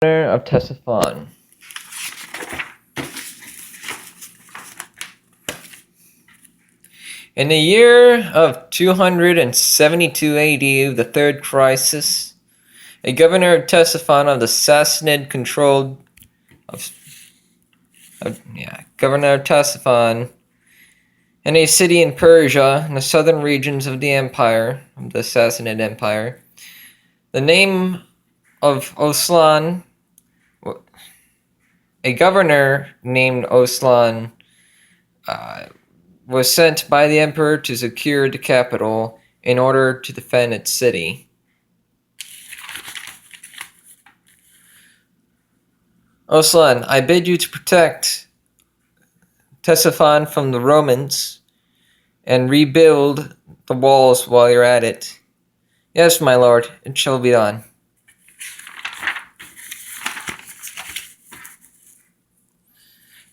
Of ctesiphon. In the year of 272 AD, the third crisis, a governor of Ctesiphon of the Sassanid controlled governor of Ctesiphon in a city in Persia in the southern regions of the empire, of the Sassanid Empire. The name of Osalan, a governor named Osalan, was sent by the emperor to secure the capital in order to defend its city. Osalan, I bid you to protect Ctesiphon from the Romans and rebuild the walls while you're at it. Yes, my lord, it shall be done.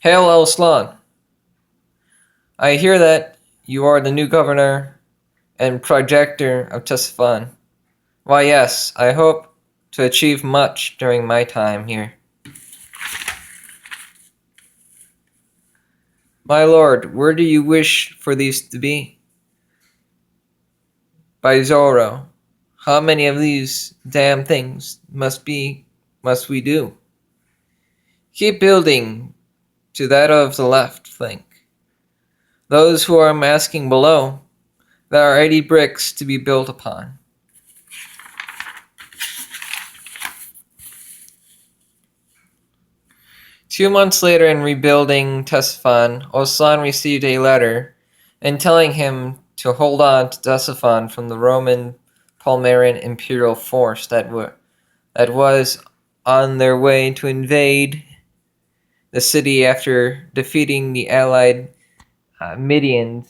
Hail, Osalan. I hear that you are the new governor and projector of Ctesiphon. Why, yes, I hope to achieve much during my time here. My lord, where do you wish for these to be? By Zorro, how many of these damn things must we do? Keep building to that of the left flank. Those who are masking below, there are 80 bricks to be built upon. Two months later, in rebuilding Ctesiphon, Osalan received a letter and telling him to hold on to Ctesiphon from the Roman Palmyrian imperial force that was on their way to invade the city after defeating the allied Medians.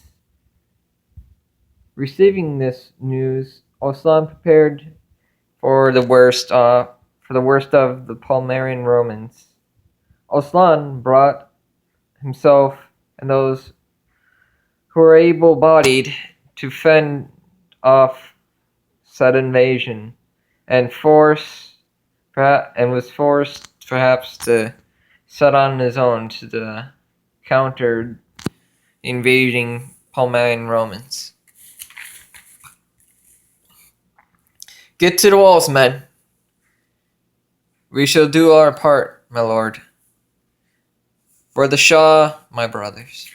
Receiving this news, Osalan prepared for the worst of the Palmyrian Romans. Osalan brought himself and those who were able-bodied to fend off said invasion, and was forced perhaps to set on his own to counter invading Palmyrian Romans. Get to the walls, men. We shall do our part, my lord. For the Shah, my brothers.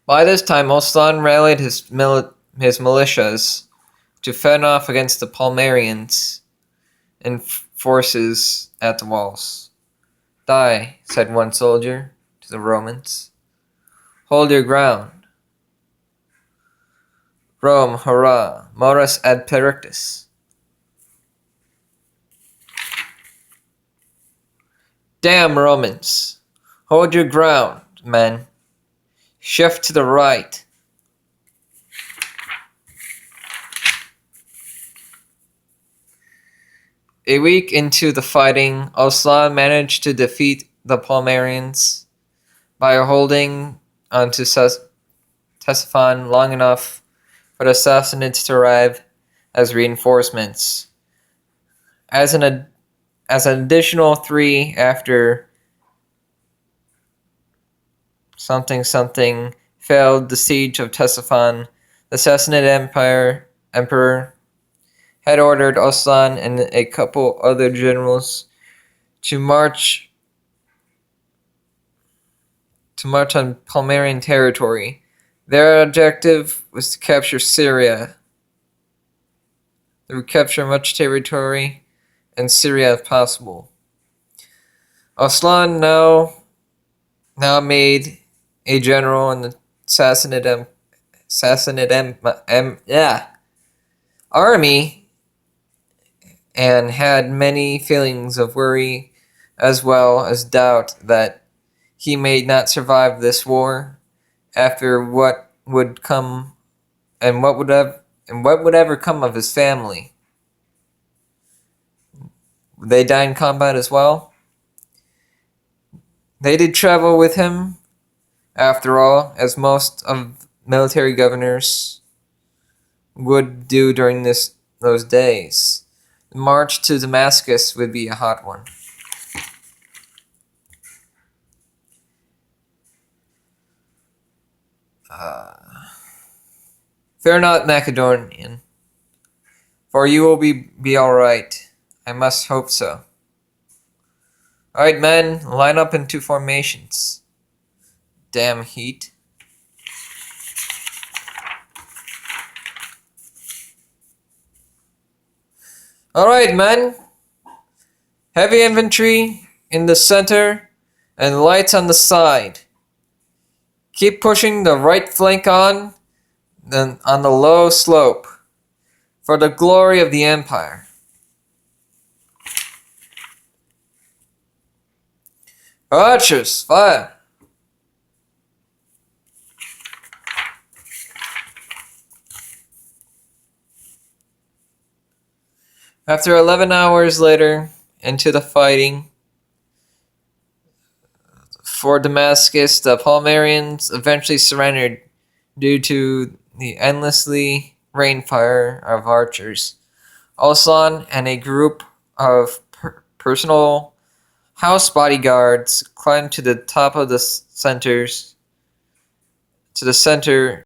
By this time, Osalan rallied his militias to fend off against the Palmyrians and forces at the walls. Die, said one soldier to the Romans. Hold your ground. Rome, hurrah, moris ad perictus. Damn Romans! Hold your ground, men. Shift to the right. A week into the fighting, Osalan managed to defeat the Palmyrians by holding onto Ctesiphon long enough for the Sassanids to arrive as reinforcements. As an additional 3 after something failed the siege of Ctesiphon, the Sassanid emperor had ordered Osalan and a couple other generals to march on Palmyrian territory. Their objective was to capture Syria. They would capture much territory in Syria if possible. Osalan now made a general in the Sassanid army, and had many feelings of worry as well as doubt that he may not survive this war after what would come and what would ever come of his family. Would they die in combat as well? They did travel with him, after all, as most of military governors would do during this those days. The march to Damascus would be a hot one. Fear not, Macedonian, for you will be all right. I must hope so. All right, men, line up in 2 formations. Damn heat. All right, men. Heavy infantry in the center and lights on the side. Keep pushing the right flank on the low slope for the glory of the Empire. Archers, fire! After 11 hours later, into the fighting for Damascus, the Palmyreans eventually surrendered due to the endlessly rainfire of archers. Osalan and a group of personal house bodyguards climbed to the top of the center